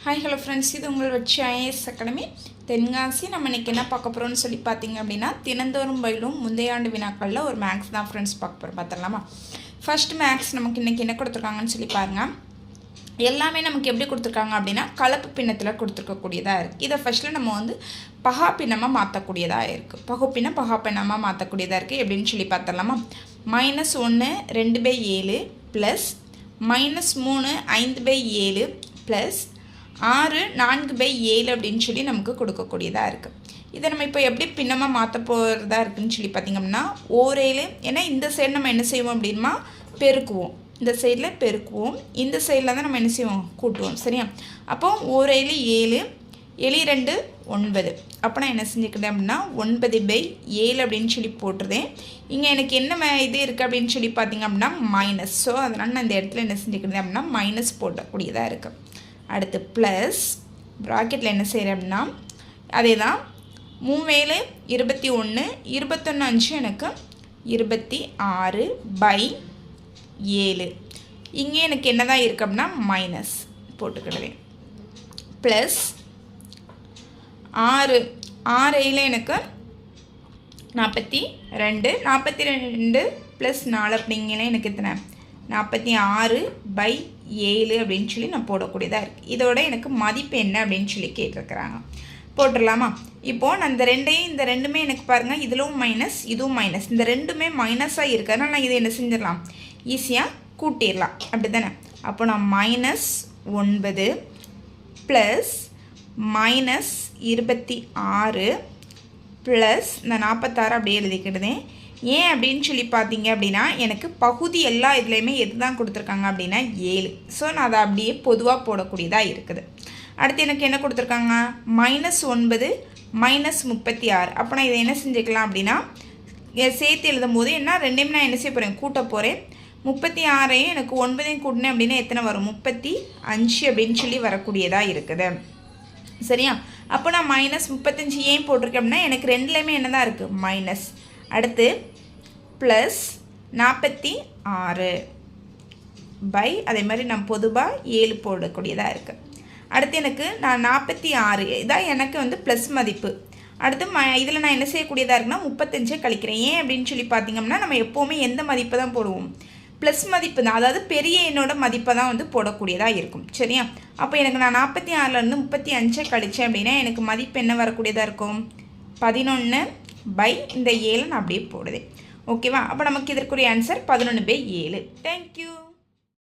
Hi hello friends, இது உங்கள் வச்சு ஐஏஎஸ் அகாடமி தென்காசி. நம்ம இன்றைக்கி என்ன பார்க்க போகிறோம்னு சொல்லி பார்த்தீங்க அப்படின்னா, தினந்தோறும் பயிலும் முந்தைய ஆண்டு வினாக்களில் ஒரு மேக்ஸ் தான் ஃப்ரெண்ட்ஸ் பார்க்க போகிறோம். பார்த்துடலாமா? ஃபர்ஸ்ட் மேக்ஸ் நமக்கு இன்றைக்கி என்ன கொடுத்துருக்காங்கன்னு சொல்லி பாருங்கள். எல்லாமே நமக்கு எப்படி கொடுத்துருக்காங்க அப்படின்னா, கலப்பு பின்னத்தில் கொடுத்துருக்கக்கூடியதாக இருக்குது. இதை ஃபஸ்ட்டில் நம்ம வந்து பகா பின்னமாக மாற்றக்கூடியதாக இருக்குது. பகுப்பின்னம் பகா பின்னமாக மாற்றக்கூடியதாக இருக்குது. எப்படின்னு சொல்லி பார்த்துடலாமா? -1 2/7 ப்ளஸ் -3 5/7 ப்ளஸ் 6 4/7 அப்படின்னு சொல்லி நமக்கு கொடுக்கக்கூடியதாக இருக்குது. இதை நம்ம இப்போ எப்படி பின்னமாக மாற்ற போகிறதா இருக்குதுன்னு சொல்லி பார்த்திங்கன்னா, ஓரேழு, ஏன்னா இந்த சைடு நம்ம என்ன செய்வோம் அப்படின்னா பெருக்குவோம், இந்த சைடில் பெருக்குவோம், இந்த சைடில் தான் நம்ம என்ன செய்வோம் கூட்டுவோம். சரியா? அப்போ ஓரேழு 7, 7 2 9. அப்போ நான் என்ன செஞ்சுக்கிட்டேன் அப்படின்னா 9/7 அப்படின்னு சொல்லி போட்டுருதேன். இங்கே எனக்கு என்ன இது இருக்குது அப்படின்னு சொல்லி பார்த்திங்க அப்படின்னா மைனஸ். ஸோ அதனால் நான் இந்த இடத்துல என்ன செஞ்சுக்கிட்டேன் அப்படின்னா மைனஸ் போட்டக்கூடியதாக இருக்குது. அடுத்து ப்ளஸ் ப்ராக்கெட்டில் என்ன செய்கிறேன் அப்படின்னா அதே தான் 3 21 21 5 எனக்கு 26/7. இங்கே எனக்கு என்ன தான் இருக்குது அப்படின்னா மைனஸ் போட்டுக்கிடுவேன். ப்ளஸ் 6 6 எனக்கு 42 42 ப்ளஸ் 4 அப்படிங்கிற எனக்கு எத்தனை 46/7 அப்படின்னு சொல்லி நான் போடக்கூடியதாக இருக்குது. இதோட எனக்கு மதிப்பு என்ன அப்படின்னு சொல்லி கேட்டிருக்கிறாங்க. போட்டுடலாமா? இப்போது நான் இந்த ரெண்டுமே எனக்கு பாருங்கள், இதிலும் மைனஸ் இதுவும் மைனஸ், இந்த ரெண்டுமே மைனஸாக இருக்கிறதுனால நான் இதை என்ன செஞ்சிடலாம், ஈஸியாக கூட்டிடலாம். அப்படி தானே? அப்போ நான் -9 ப்ளஸ் -26 ப்ளஸ் இந்த 46 அப்படியே எழுதிக்கிடுதேன். ஏன் அப்படின்னு சொல்லி பார்த்தீங்க அப்படின்னா, எனக்கு பகுதி எல்லா இதுலேயுமே எது தான் கொடுத்துருக்காங்க அப்படின்னா 7. ஸோ நான் அதை அப்படியே பொதுவாக போடக்கூடியதாக இருக்குது. அடுத்து எனக்கு என்ன கொடுத்துருக்காங்க, -9 -36. அப்போ நான் இதை என்ன செஞ்சுக்கலாம் அப்படின்னா சேர்த்து எழுதும் போது என்ன ரெண்டையும் நான் என்ன செய்ய போகிறேன், கூட்ட போகிறேன். 36 எனக்கு 9 கூட்டினேன் அப்படின்னா எத்தனை வரும், 35 அப்படின்னு சொல்லி வரக்கூடியதாக இருக்குது. சரியா? அப்போ நான் -35 ஏன் போட்டிருக்கேன் அப்படின்னா எனக்கு ரெண்டுலேயுமே என்ன தான் இருக்குது, மைனஸ். அடுத்து ப்ளஸ் 46 அதே மாதிரி நான் பொதுவாக 7 போடக்கூடியதாக இருக்குது. அடுத்து எனக்கு நான் 46 இதான் எனக்கு வந்து ப்ளஸ் மதிப்பு. அடுத்து இதில் நான் என்ன செய்யக்கூடியதாக இருக்குன்னா 35 கழிக்கிறேன். ஏன் அப்படின்னு சொல்லி பார்த்திங்கன்னா, நம்ம எப்போவுமே எந்த மதிப்பை தான் போடுவோம், ப்ளஸ் மதிப்பு தான், அதாவது பெரிய எண்ணோட மதிப்பை தான் வந்து போடக்கூடியதாக இருக்கும். சரியா? அப்போ எனக்கு நான் 46லேருந்து 35 கழித்தேன் அப்படின்னா எனக்கு மதிப்பு என்ன வரக்கூடியதாக இருக்கும், 11/7 நான் அப்படியே போடுதேன். ஓகேவா? அப்போ நமக்கு இதற்குரிய ஆன்சர் 11/7. தேங்க்யூ.